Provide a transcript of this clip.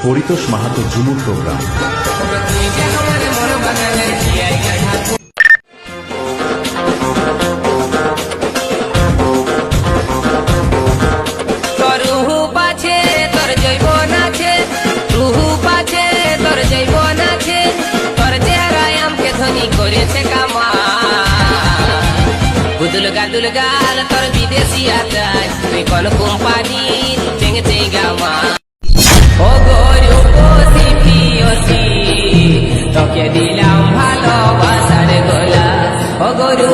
পরিতোষ মাহাতো ঝুমুর programme. গাদুল গাল তোর বিদেশি আচার তুই কোন কোম্পানির চেঙে গামা ও গরু পসি পিওসি তোকে দিলাম ভালোবাসার গোলা ও গরু